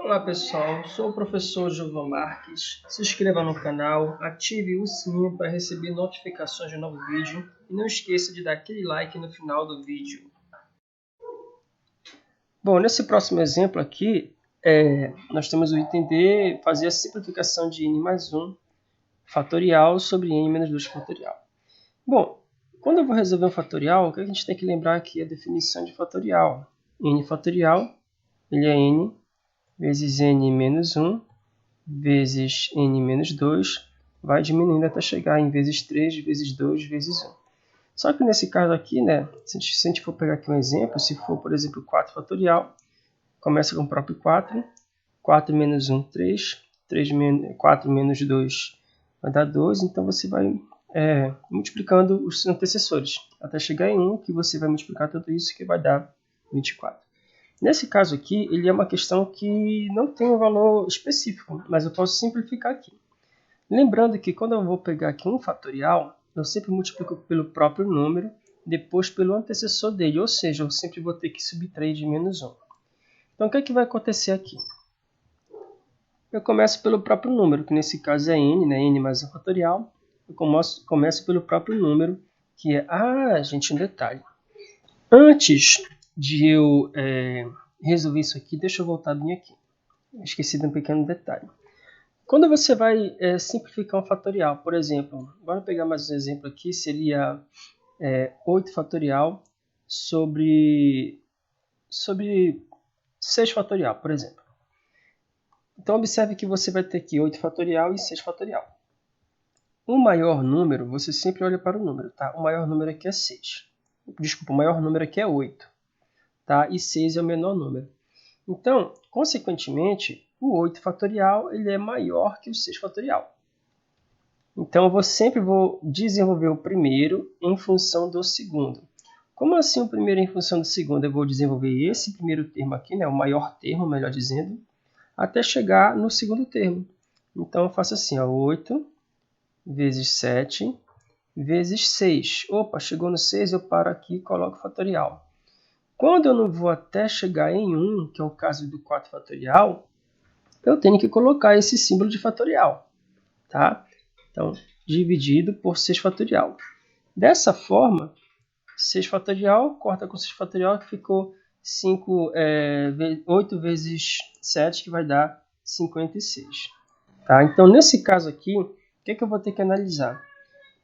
Olá pessoal, sou o professor Gilvan Marques. Se inscreva no canal, ative o sininho para receber notificações de novo vídeo e não esqueça de dar aquele like no final do vídeo. Bom, nesse próximo exemplo aqui, nós temos o item D, fazer a simplificação de n mais 1 fatorial sobre n menos 2 fatorial. Bom, quando eu vou resolver um fatorial, o que a gente tem que lembrar aqui é a definição de fatorial. N fatorial, ele é n vezes n menos 1 vezes n menos 2, vai diminuindo até chegar em vezes 3 vezes 2 vezes 1. Só que nesse caso aqui, né, se a gente for pegar aqui um exemplo, se for, por exemplo, 4 fatorial, começa com o próprio 4, 4 menos 1, 3, 4 menos 2 vai dar 2, então você vai multiplicando os antecessores, até chegar em 1, que você vai multiplicar tudo isso, que vai dar 24. Nesse caso aqui, ele é uma questão que não tem um valor específico, mas eu posso simplificar aqui. Lembrando que quando eu vou pegar aqui um fatorial, eu sempre multiplico pelo próprio número, depois pelo antecessor dele, ou seja, eu sempre vou ter que subtrair de menos 1. Então, o que é que vai acontecer aqui? Eu começo pelo próprio número, que nesse caso é n, né? N mais 1 fatorial. Eu começo pelo próprio número, que é... gente, um detalhe. Antes de eu resolver isso aqui, deixa eu voltar bem aqui. Esqueci de um pequeno detalhe. Quando você vai simplificar um fatorial, por exemplo, bora pegar mais um exemplo aqui, seria 8 fatorial sobre 6 fatorial, por exemplo. Então, observe que você vai ter aqui 8 fatorial e 6 fatorial. O maior número, você sempre olha para o número, tá? O maior número aqui é 6. Desculpa, o maior número aqui é 8. Tá? E 6 é o menor número. Então, consequentemente, o 8 fatorial ele é maior que o 6 fatorial. Então, eu sempre vou desenvolver o primeiro em função do segundo. Como assim o primeiro em função do segundo? Eu vou desenvolver esse primeiro termo aqui, né, o maior termo, melhor dizendo, até chegar no segundo termo. Então, eu faço assim, ó, 8 vezes 7 vezes 6. Opa, chegou no 6, eu paro aqui e coloco fatorial. Quando eu não vou até chegar em 1, que é o caso do 4 fatorial, eu tenho que colocar esse símbolo de fatorial. Tá? Então, dividido por 6 fatorial. Dessa forma, 6 fatorial corta com 6 fatorial, que ficou 8 vezes 7, que vai dar 56. Tá? Então, nesse caso aqui, o que eu vou ter que analisar?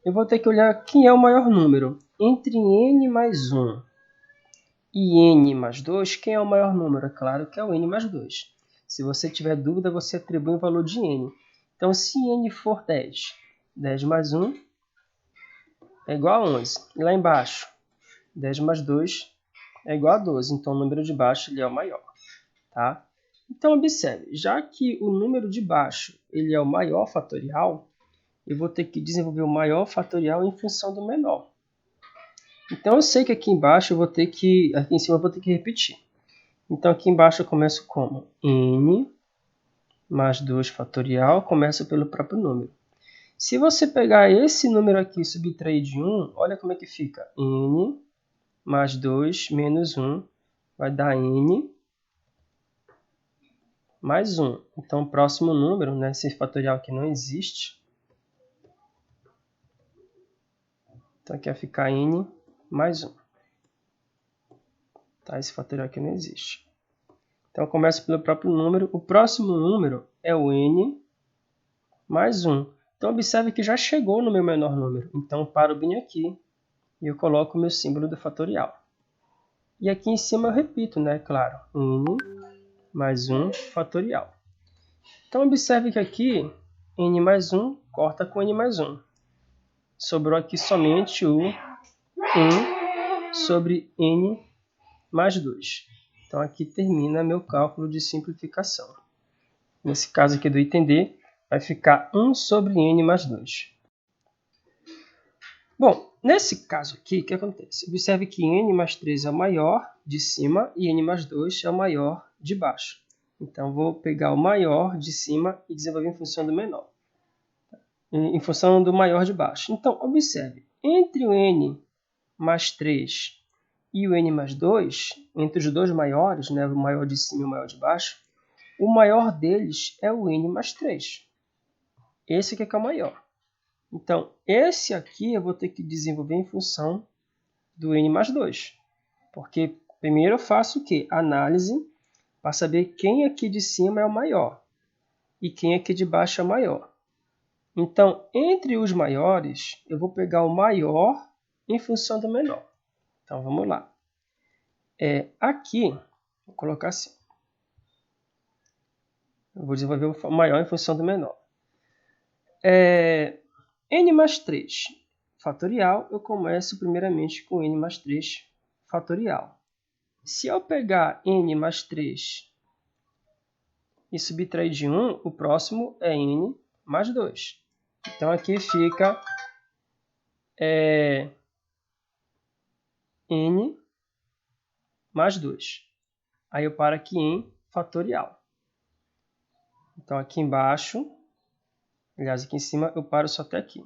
Eu vou ter que olhar quem é o maior número. Entre n mais 1 e n mais 2, quem é o maior número? É claro que é o n mais 2. Se você tiver dúvida, você atribui o valor de n. Então, se n for 10, 10 mais 1 é igual a 11. E lá embaixo, 10 mais 2 é igual a 12. Então, o número de baixo ele é o maior. Tá? Então, observe, já que o número de baixo ele é o maior fatorial, eu vou ter que desenvolver o maior fatorial em função do menor. Então, eu sei que aqui embaixo aqui em cima eu vou ter que repetir. Então, aqui embaixo eu começo como? N mais 2 fatorial, começa pelo próprio número. Se você pegar esse número aqui e subtrair de 1, olha como é que fica. N mais 2 menos 1 vai dar N mais 1. Então, o próximo número, né, esse fatorial aqui não existe. Então, aqui vai ficar N mais 1. Tá? Esse fatorial aqui não existe. Então, eu começo pelo próprio número. O próximo número é o N mais 1. Então, observe que já chegou no meu menor número. Então, eu paro bem aqui e eu coloco o meu símbolo do fatorial. E aqui em cima eu repito, né? Claro, n mais 1 fatorial. Então, observe que aqui, n mais 1 corta com n mais 1. Sobrou aqui somente o 1 sobre n mais 2. Então, aqui termina meu cálculo de simplificação. Nesse caso aqui do item D, vai ficar 1 sobre n mais 2. Bom, nesse caso aqui, o que acontece? Observe que n mais 3 é o maior de cima e n mais 2 é o maior de baixo. Então, vou pegar o maior de cima e desenvolver em função do menor. Em função do maior de baixo. Então, observe, entre o n mais 3 e o n mais 2, entre os dois maiores, né, o maior de cima e o maior de baixo, O maior deles é o n mais 3. Esse aqui é o maior. Então, esse aqui eu vou ter que desenvolver em função do n mais 2. Porque primeiro eu faço o quê? Análise para saber quem aqui de cima é o maior e quem aqui de baixo é o maior. Então, entre os maiores, eu vou pegar o maior em função do menor. Então, vamos lá. Aqui, vou colocar assim. Eu vou desenvolver o maior em função do menor. N mais 3 fatorial, eu começo primeiramente com n mais 3 fatorial. Se eu pegar n mais 3 e subtrair de 1, o próximo é n mais 2. Então, aqui fica n mais 2. Aí eu paro aqui em fatorial. Então, aqui embaixo, aliás, aqui em cima, eu paro só até aqui.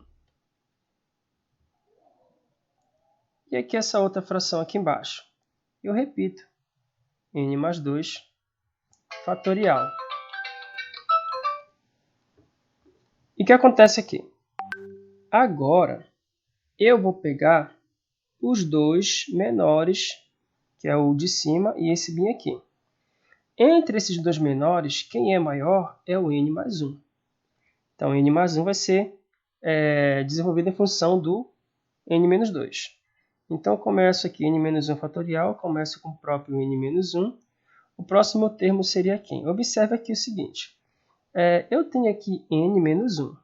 E aqui essa outra fração aqui embaixo. Eu repito, n mais 2 fatorial. E o que acontece aqui? Agora, eu vou pegar os dois menores, que é o de cima e esse bem aqui. Entre esses dois menores, quem é maior é o n mais 1. Então, n mais 1 vai ser desenvolvido em função do n menos 2. Então, eu começo aqui n menos 1 fatorial, começo com o próprio n menos 1. O próximo termo seria quem? Observe aqui o seguinte. Eu tenho aqui n menos 1.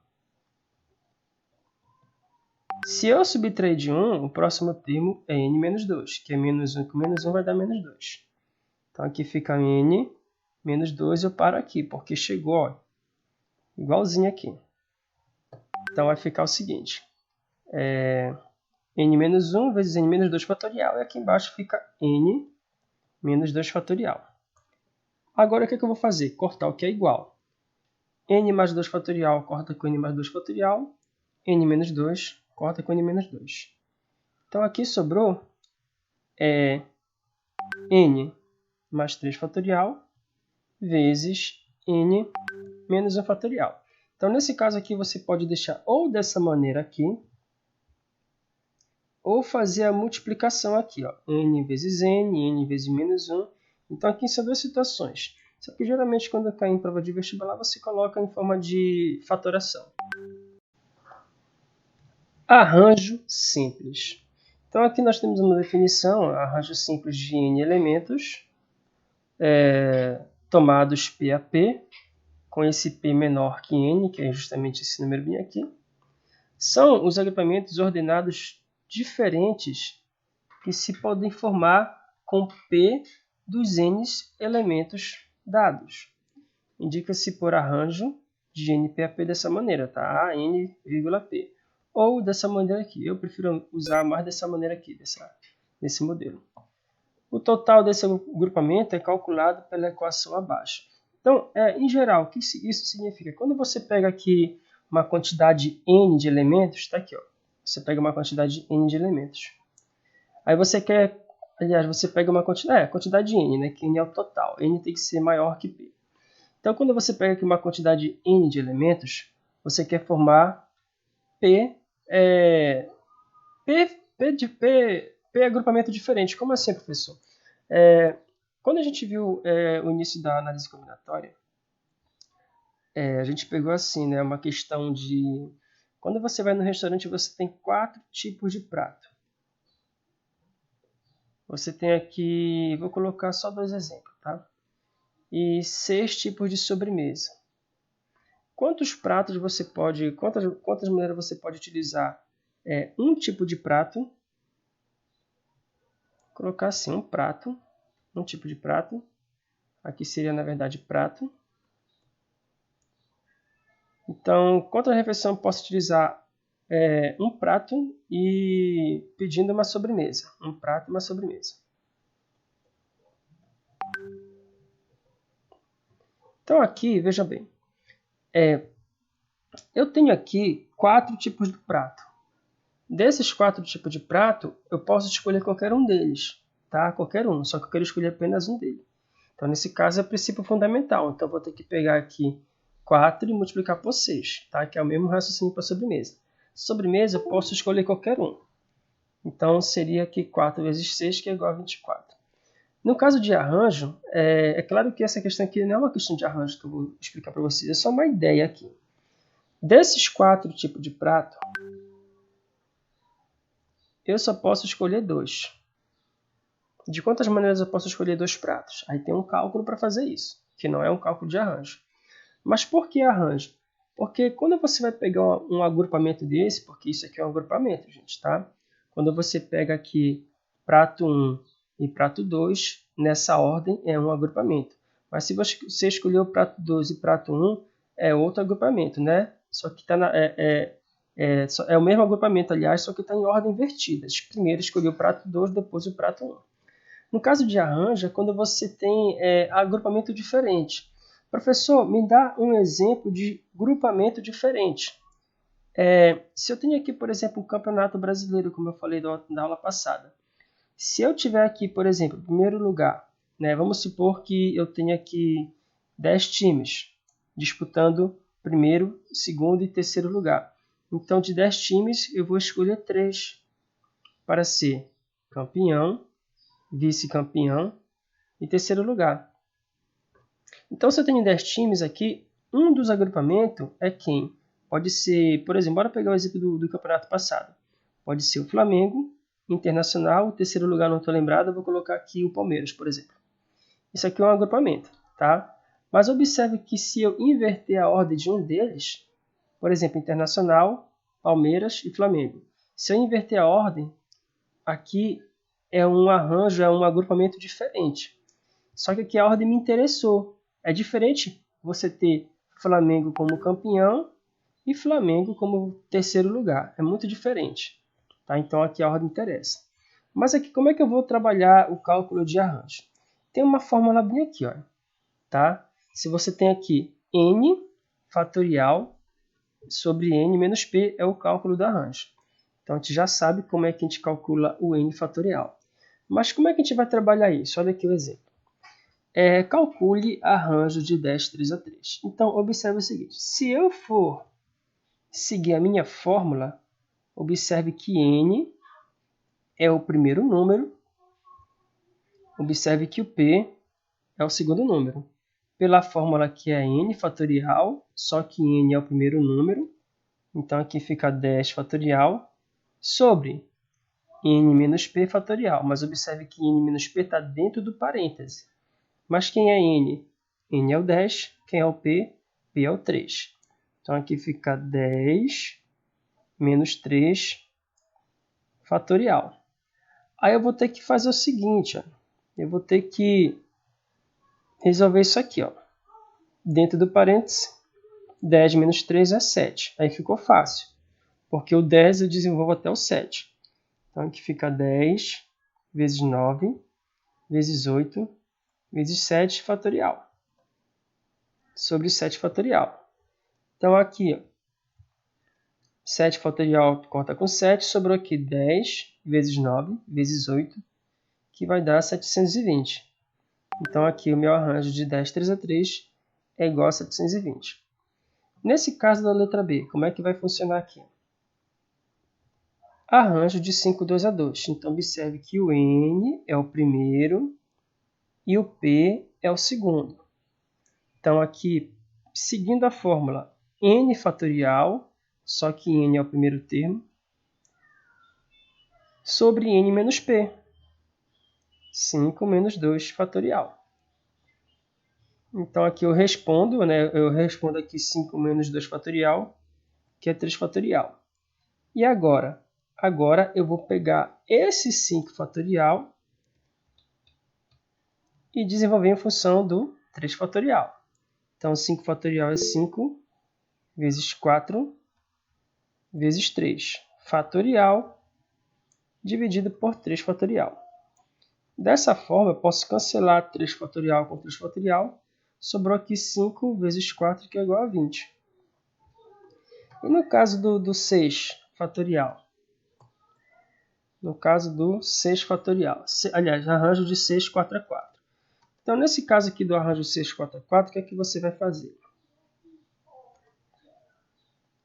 Se eu subtrair de 1, o próximo termo é n menos 2, que é menos 1 com menos 1 vai dar menos 2. Então, aqui fica n menos 2, eu paro aqui, porque chegou ó, igualzinho aqui. Então, vai ficar o seguinte. N menos 1 vezes n menos 2 fatorial, e aqui embaixo fica n menos 2 fatorial. Agora, o que eu vou fazer? Cortar o que é igual. N mais 2 fatorial corta com n mais 2 fatorial, n menos 2 corta com n menos 2. Então, aqui sobrou n mais 3 fatorial vezes n menos 1 fatorial. Então, nesse caso aqui, você pode deixar ou dessa maneira aqui, ou fazer a multiplicação aqui, ó, n vezes n vezes menos 1. Então, aqui são duas situações. Só que, geralmente, quando cai em prova de vestibular, você coloca em forma de fatoração. Arranjo simples. Então, aqui nós temos uma definição, arranjo simples de n elementos, tomados P a P, com esse P menor que n, que é justamente esse número bem aqui. São os agrupamentos ordenados diferentes que se podem formar com P dos n elementos dados. Indica-se por arranjo de NPAP dessa maneira, tá? N, P. Ou dessa maneira aqui. Eu prefiro usar mais dessa maneira aqui, desse modelo. O total desse agrupamento é calculado pela equação abaixo. Então, em geral, o que isso significa? Quando você pega aqui uma quantidade n de elementos, está aqui, ó. Você pega uma quantidade n de elementos. Aí você quer, aliás, você pega uma quantidade de n, né? Que n é o total. N tem que ser maior que P. Então, quando você pega aqui uma quantidade n de elementos, você quer formar P agrupamento diferente. Como assim, professor? Quando a gente viu o início da análise combinatória, a gente pegou assim, né, uma questão de... Quando você vai no restaurante, você tem 4 tipos de prato. Você tem aqui, vou colocar só 2 exemplos, tá? E 6 tipos de sobremesa. Quantos pratos você pode, quantas maneiras você pode utilizar um tipo de prato? Vou colocar assim, um tipo de prato. Aqui seria, na verdade, prato. Então, quantas refeições eu posso utilizar um prato e pedindo uma sobremesa? Um prato e uma sobremesa. Então, aqui, veja bem. Eu tenho aqui 4 tipos de prato. Desses 4 tipos de prato, eu posso escolher qualquer um deles. Tá? Qualquer um, só que eu quero escolher apenas um deles. Então, nesse caso, é o princípio fundamental. Então, eu vou ter que pegar aqui 4 e multiplicar por 6, tá? Que é o mesmo raciocínio para a sobremesa. Sobremesa, eu posso escolher qualquer um. Então, seria aqui 4 vezes 6, que é igual a 24. No caso de arranjo, é claro que essa questão aqui não é uma questão de arranjo que eu vou explicar para vocês, é só uma ideia aqui. Desses 4 tipos de prato, eu só posso escolher 2. De quantas maneiras eu posso escolher 2 pratos? Aí tem um cálculo para fazer isso, que não é um cálculo de arranjo. Mas por que arranjo? Porque quando você vai pegar um agrupamento desse, porque isso aqui é um agrupamento, gente, tá? Quando você pega aqui prato 1 e prato 2, nessa ordem é um agrupamento. Mas se você escolher o prato 2 e prato 1, é outro agrupamento, né? Só que tá é o mesmo agrupamento, aliás, só que está em ordem invertida. Primeiro escolhi o prato 2, depois o prato 1. No caso de arranjo, é quando você tem agrupamento diferente. Professor, me dá um exemplo de grupamento diferente. Se eu tenho aqui, por exemplo, o Campeonato Brasileiro, como eu falei na aula passada. Se eu tiver aqui, por exemplo, em primeiro lugar, né, vamos supor que eu tenha aqui 10 times disputando primeiro, segundo e terceiro lugar. Então, de 10 times, eu vou escolher 3 para ser campeão, vice-campeão e terceiro lugar. Então, se eu tenho 10 times aqui, um dos agrupamentos é quem? Pode ser, por exemplo, bora pegar o exemplo do campeonato passado. Pode ser o Flamengo, Internacional, terceiro lugar não estou lembrado, eu vou colocar aqui o Palmeiras, por exemplo. Isso aqui é um agrupamento, tá? Mas observe que se eu inverter a ordem de um deles, por exemplo, Internacional, Palmeiras e Flamengo. Se eu inverter a ordem, aqui é um arranjo, é um agrupamento diferente. Só que aqui a ordem me interessou. É diferente você ter Flamengo como campeão e Flamengo como terceiro lugar. É muito diferente. Tá? Então aqui a ordem interessa. Mas aqui como é que eu vou trabalhar o cálculo de arranjo? Tem uma fórmula bem aqui. Ó, tá? Se você tem aqui n fatorial sobre n menos p é o cálculo do arranjo. Então a gente já sabe como é que a gente calcula o n fatorial. Mas como é que a gente vai trabalhar isso? Olha aqui o exemplo. Calcule arranjo de 10 3 a 3. Então, observe o seguinte. Se eu for seguir a minha fórmula, observe que n é o primeiro número. Observe que o p é o segundo número. Pela fórmula que é n fatorial, só que n é o primeiro número. Então, aqui fica 10 fatorial sobre n menos p fatorial. Mas observe que n menos p está dentro do parêntese. Mas quem é n? N é o 10. Quem é o p? P é o 3. Então, aqui fica 10 menos 3 fatorial. Aí eu vou ter que fazer o seguinte. Ó. Eu vou ter que resolver isso aqui. Ó. Dentro do parêntese, 10 menos 3 é 7. Aí ficou fácil. Porque o 10 eu desenvolvo até o 7. Então, aqui fica 10 vezes 9 vezes 8 vezes 7 fatorial. Sobre 7 fatorial. Então, aqui, ó, 7 fatorial corta com 7, sobrou aqui 10 vezes 9 vezes 8, que vai dar 720. Então, aqui o meu arranjo de 10 3 a 3 é igual a 720. Nesse caso da letra B, como é que vai funcionar aqui? Arranjo de 5 2 a 2. Então, observe que o N é o primeiro e o P é o segundo. Então, aqui, seguindo a fórmula N fatorial, só que n é o primeiro termo, sobre n menos p. 5 menos 2 fatorial. Então, aqui eu respondo, né? Eu respondo aqui 5 menos 2 fatorial, que é 3 fatorial. E agora? Agora eu vou pegar esse 5 fatorial e desenvolver em função do 3 fatorial. Então, 5 fatorial é 5 vezes 4 vezes 3 fatorial dividido por 3 fatorial. Dessa forma, eu posso cancelar 3 fatorial com 3 fatorial. Sobrou aqui 5 vezes 4, que é igual a 20. E no caso do 6 fatorial? No caso do 6 fatorial. Aliás, arranjo de 6, 4 a 4. Então, nesse caso aqui do arranjo 644, o que é que você vai fazer?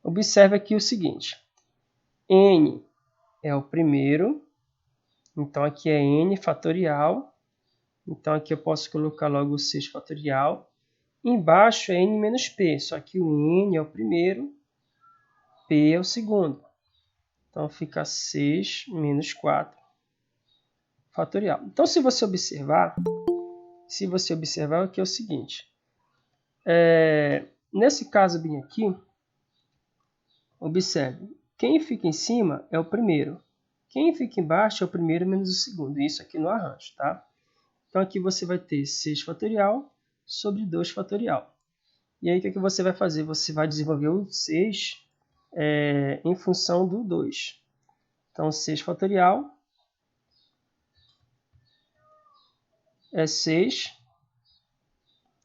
Observe aqui o seguinte. N é o primeiro. Então, aqui é N fatorial. Então, aqui eu posso colocar logo o 6 fatorial. Embaixo é N menos P. Só que o N é o primeiro, P é o segundo. Então, fica 6 menos 4 fatorial. Então, se você observar aqui é o seguinte. Nesse caso bem aqui, observe. Quem fica em cima é o primeiro. Quem fica embaixo é o primeiro menos o segundo. Isso aqui no arranjo, tá? Então, aqui você vai ter 6 fatorial sobre 2 fatorial. E aí, o que você vai fazer? Você vai desenvolver o 6 em função do 2. Então, 6 fatorial é 6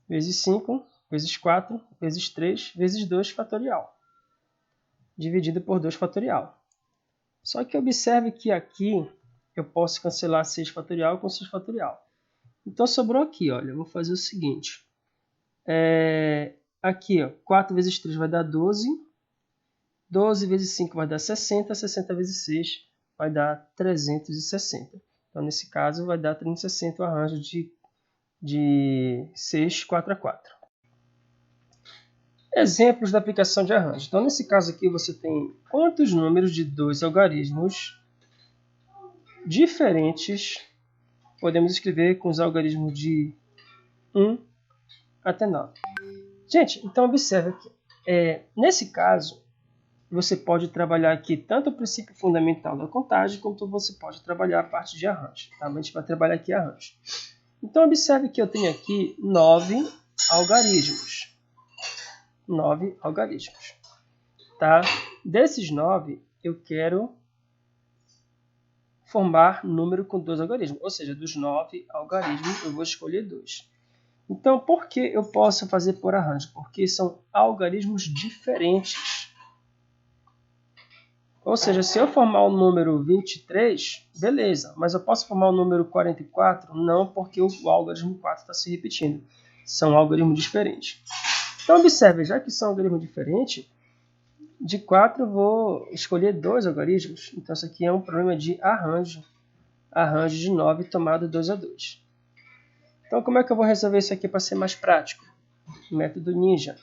vezes 5, vezes 4, vezes 3, vezes 2 fatorial, dividido por 2 fatorial. Só que observe que aqui eu posso cancelar 6 fatorial com 6 fatorial. Então, sobrou aqui, olha, eu vou fazer o seguinte. Aqui, ó, 4 vezes 3 vai dar 12. 12 vezes 5 vai dar 60. 60 vezes 6 vai dar 360. Então, nesse caso, vai dar 360 o arranjo de 6, 4 a 4. Exemplos da aplicação de arranjo. Então, nesse caso aqui, você tem quantos números de 2 algarismos diferentes podemos escrever com os algarismos de 1 até 9. Gente, então observe aqui. Nesse caso, você pode trabalhar aqui tanto o princípio fundamental da contagem, quanto você pode trabalhar a parte de arranjo. Tá? Mas a gente vai trabalhar aqui arranjo. Então, observe que eu tenho aqui 9 algarismos. 9 algarismos. Tá? Desses 9, eu quero formar número com 2 algarismos. Ou seja, dos 9 algarismos, eu vou escolher 2. Então, por que eu posso fazer por arranjo? Porque são algarismos diferentes. Ou seja, se eu formar o número 23, beleza. Mas eu posso formar o número 44? Não, porque o algarismo 4 está se repetindo. São algarismos diferentes. Então, observe, já que são algarismos diferentes, de 4 eu vou escolher 2 algarismos. Então, isso aqui é um problema de arranjo. Arranjo de 9 tomado 2 a 2. Então, como é que eu vou resolver isso aqui para ser mais prático? Método Ninja.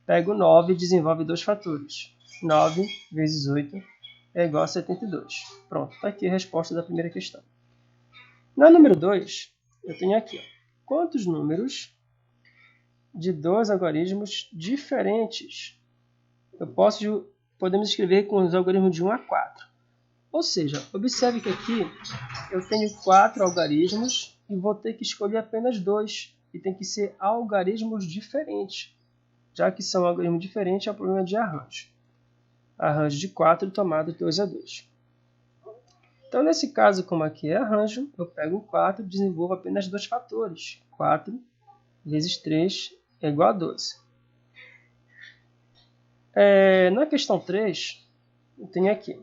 Pego 9 e desenvolve 2 fatores. 9 vezes 8 é igual a 72. Pronto, está aqui a resposta da primeira questão. Na número 2, eu tenho aqui. Quantos números de 2 algarismos diferentes podemos escrever com os algarismos de 1 a 4? Ou seja, observe que aqui eu tenho 4 algarismos e vou ter que escolher apenas 2. E tem que ser algarismos diferentes. Já que são algarismos diferentes, é o problema de arranjo. Arranjo de 4 tomado 2 a 2. Então, nesse caso, como aqui é arranjo, eu pego o 4 e desenvolvo apenas 2 fatores. 4 vezes 3 é igual a 12. Na questão 3, eu tenho aqui.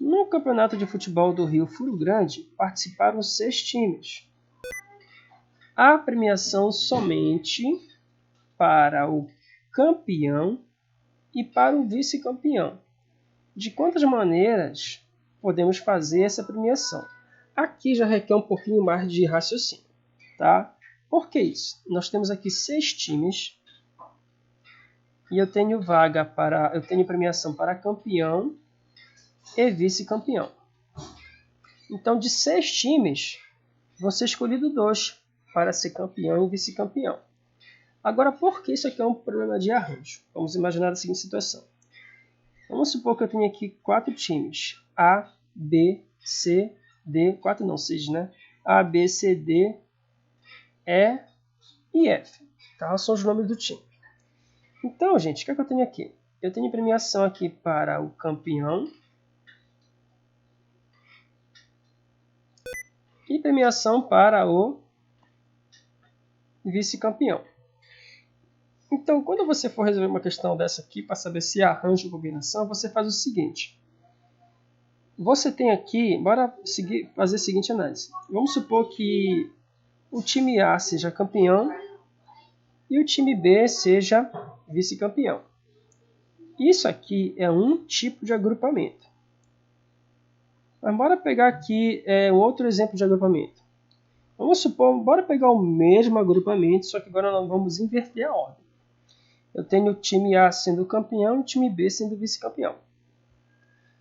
No campeonato de futebol do Rio Furo Grande, participaram 6 times. Há premiação somente para o campeão e para o vice-campeão. De quantas maneiras podemos fazer essa premiação? Aqui já requer um pouquinho mais de raciocínio. Tá? Por que isso? Nós temos aqui 6 times e eu tenho premiação para campeão e vice-campeão. Então, de 6 times, vão ser escolhidos 2 para ser campeão e vice-campeão. Agora, por que isso aqui é um problema de arranjo? Vamos imaginar a seguinte situação. Vamos supor que eu tenho aqui 4 times. A, B, C, D. 4 não, 6, né? A, B, C, D, E e F. Tá? São os nomes do time. Então, gente, o que é que eu tenho aqui? Eu tenho premiação aqui para o campeão e premiação para o vice-campeão. Então, quando você for resolver uma questão dessa aqui, para saber se é arranjo ou combinação, você faz o seguinte. Você tem aqui, bora fazer a seguinte análise. Vamos supor que o time A seja campeão e o time B seja vice-campeão. Isso aqui é um tipo de agrupamento. Mas bora pegar aqui um outro exemplo de agrupamento. Vamos supor, bora pegar o mesmo agrupamento, só que agora nós vamos inverter a ordem. Eu tenho o time A sendo campeão e o time B sendo vice-campeão.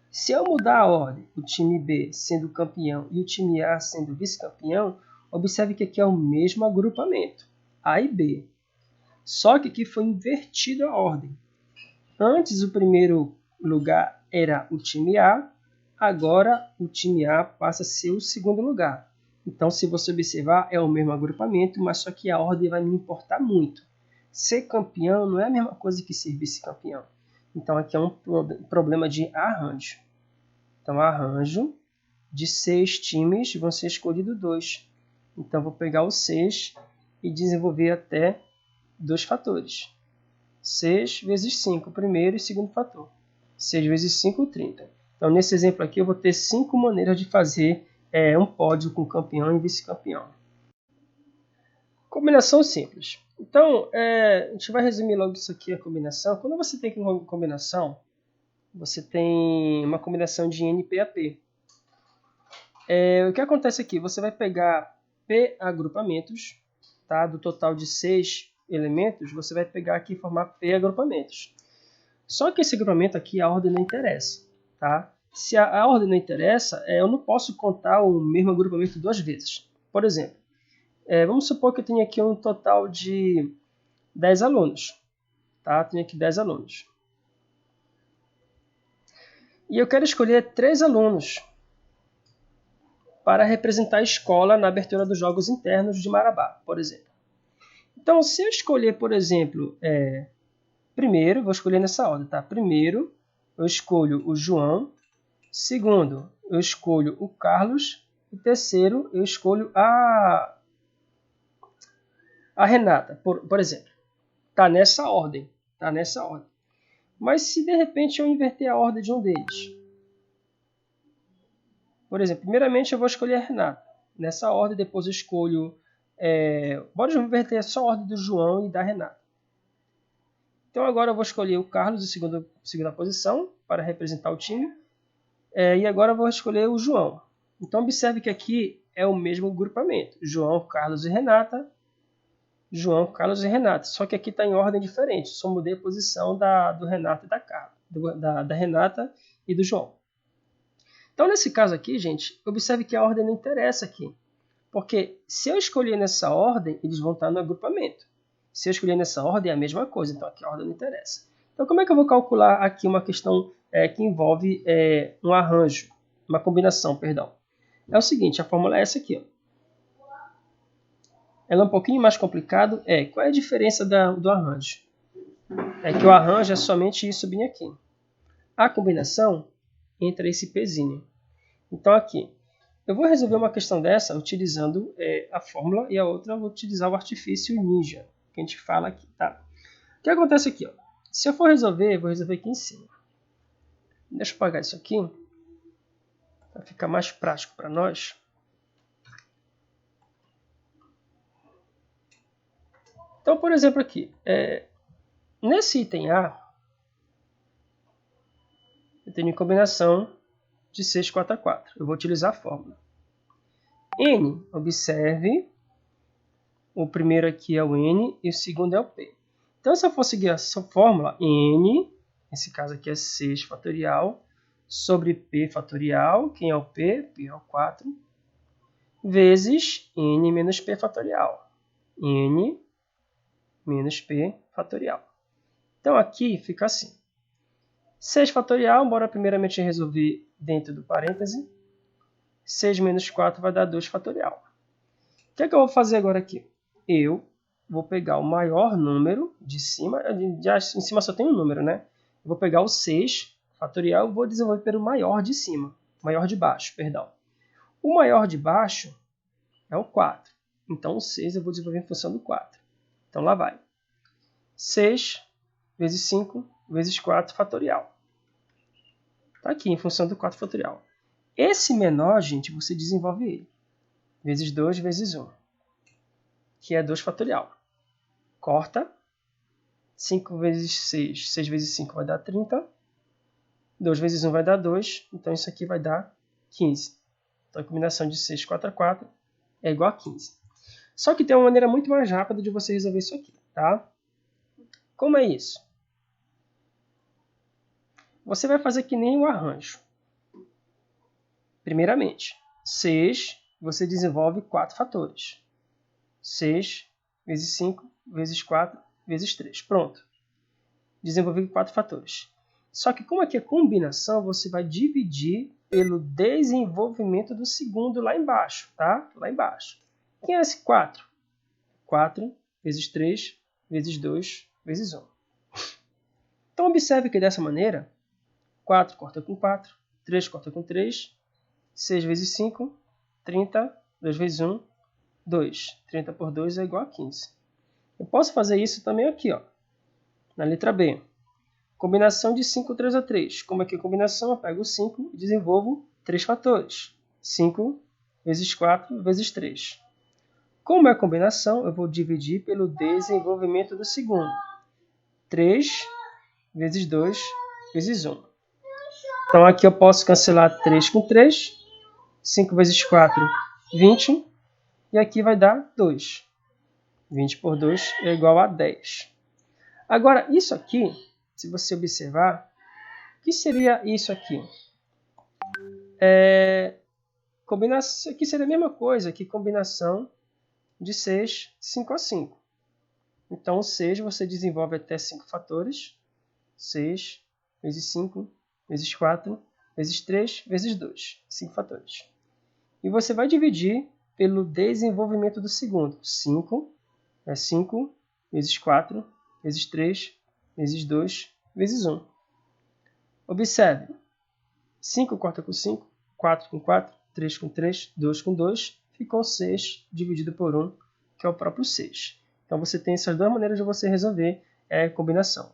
Se eu mudar a ordem, o time B sendo campeão e o time A sendo vice-campeão, observe que aqui é o mesmo agrupamento, A e B. Só que aqui foi invertida a ordem. Antes o primeiro lugar era o time A, agora o time A passa a ser o segundo lugar. Então, se você observar, é o mesmo agrupamento, mas só que a ordem vai me importar muito. Ser campeão não é a mesma coisa que ser vice-campeão. Então, aqui é um problema de arranjo. Então, arranjo de 6 times vão ser escolhidos 2. Então, vou pegar o 6 e desenvolver até 2 fatores. 6 vezes 5, primeiro e segundo fator. 6 vezes 5, 30. Então, nesse exemplo aqui, eu vou ter 5 maneiras de fazer um pódio com campeão e vice-campeão. Combinação simples. Então, a gente vai resumir logo isso aqui, a combinação. Quando você tem uma combinação, você tem uma combinação de NP-AP. O que acontece aqui? Você vai pegar P agrupamentos, tá? Do total de 6 elementos, você vai pegar aqui e formar P agrupamentos. Só que esse agrupamento aqui, a ordem não interessa, tá? Se a ordem não interessa, eu não posso contar o mesmo agrupamento 2 vezes. Por exemplo, vamos supor que eu tenho aqui um total de 10 alunos. Tá? Tenho aqui 10 alunos. E eu quero escolher 3 alunos para representar a escola na abertura dos Jogos Internos de Marabá, por exemplo. Então, se eu escolher, por exemplo, primeiro, vou escolher nessa ordem, tá? Primeiro, eu escolho o João. Segundo, eu escolho o Carlos. E terceiro, eu escolho a Renata, por exemplo. Tá nessa ordem, tá nessa ordem. Mas se de repente eu inverter a ordem de um deles, por exemplo, primeiramente eu vou escolher a Renata. Nessa ordem, depois eu escolho... bora inverter só a ordem do João e da Renata. Então agora eu vou escolher o Carlos em segunda posição para representar o time. E agora eu vou escolher o João. Então observe que aqui é o mesmo grupamento. João, Carlos e Renata. João, Carlos e Renata. Só que aqui está em ordem diferente. Só mudei a posição do Renato e da Renata e do João. Então, nesse caso aqui, gente, observe que a ordem não interessa aqui. Porque se eu escolher nessa ordem, eles vão estar no agrupamento. Se eu escolher nessa ordem, é a mesma coisa. Então, aqui a ordem não interessa. Então, como é que eu vou calcular aqui uma questão que envolve um arranjo, uma combinação, perdão? É o seguinte, a fórmula é essa aqui. Ó. Ela é um pouquinho mais complicado. Qual é a diferença do arranjo? É que o arranjo é somente isso bem aqui. A combinação entra esse Pzinho. Então, aqui, eu vou resolver uma questão dessa utilizando a fórmula e a outra eu vou utilizar o artifício ninja, que a gente fala aqui, tá? O que acontece aqui? Ó? Se eu for resolver, eu vou resolver aqui em cima. Deixa eu apagar isso aqui, para ficar mais prático para nós. Então, por exemplo, aqui, nesse item A, eu tenho combinação de 6, 4 a 4. Eu vou utilizar a fórmula. N, observe, o primeiro aqui é o N e o segundo é o P. Então, se eu for seguir essa fórmula, N, nesse caso aqui é 6 fatorial, sobre P fatorial, quem é o P? P é o 4, vezes N menos P fatorial. N menos P fatorial. Então, aqui fica assim. 6 fatorial, bora primeiramente resolver dentro do parêntese. 6 menos 4 vai dar 2 fatorial. O que é que eu vou fazer agora aqui? Eu vou pegar o maior número de cima. Em cima só tem um número, né? Eu vou pegar o 6 fatorial e vou desenvolver pelo maior de cima. Maior de baixo, perdão. O maior de baixo é o 4. Então, o 6 eu vou desenvolver em função do 4. Então, lá vai. 6 vezes 5 vezes 4 fatorial. Está aqui, em função do 4 fatorial. Esse menor, gente, você desenvolve ele. Vezes 2 vezes 1. que é 2 fatorial. Corta. 5 vezes 6, 6 vezes 5 vai dar 30. 2 vezes 1 vai dar 2, então isso aqui vai dar 15. Então a combinação de 6 4 a 4 é igual a 15. Só que tem uma maneira muito mais rápida de você resolver isso aqui, tá? Como é isso? Você vai fazer que nem o arranjo. Primeiramente, 6 você desenvolve 4 fatores. 6 vezes 5 vezes 4 vezes 3. Pronto. Desenvolvi 4 fatores. Só que como aqui é combinação, você vai dividir pelo desenvolvimento do segundo lá embaixo, tá? Lá embaixo. Quem é esse 4? 4 vezes 3 vezes 2 vezes 1. Então observe que dessa maneira, 4 corta com 4, 3 corta com 3, 6 vezes 5, 30, 2 vezes 1, 2. 30 por 2 é igual a 15. Eu posso fazer isso também aqui, ó, na letra B. Combinação de 5, 3 a 3. Como aqui é combinação, eu pego o 5 e desenvolvo 3 fatores. 5 vezes 4 vezes 3. Como é combinação, eu vou dividir pelo desenvolvimento do segundo. 3 vezes 2 vezes 1. Então aqui eu posso cancelar 3 com 3. 5 vezes 4, 20. E aqui vai dar 2. 20 por 2 é igual a 10. Agora, isso aqui, se você observar, o que seria isso aqui? Combinação, aqui seria a mesma coisa que combinação de 6, 5 a 5. Então, o 6 você desenvolve até 5 fatores. 6 vezes 5 vezes 4 vezes 3 vezes 2. 5 fatores. E você vai dividir pelo desenvolvimento do segundo. 5 é 5 vezes 4 vezes 3 vezes 2 vezes 1. Observe. 5 corta com 5, 4 com 4, 3 com 3, 2 com 2, ficou 6 dividido por 1, que é o próprio 6. Então você tem essas duas maneiras de você resolver a combinação.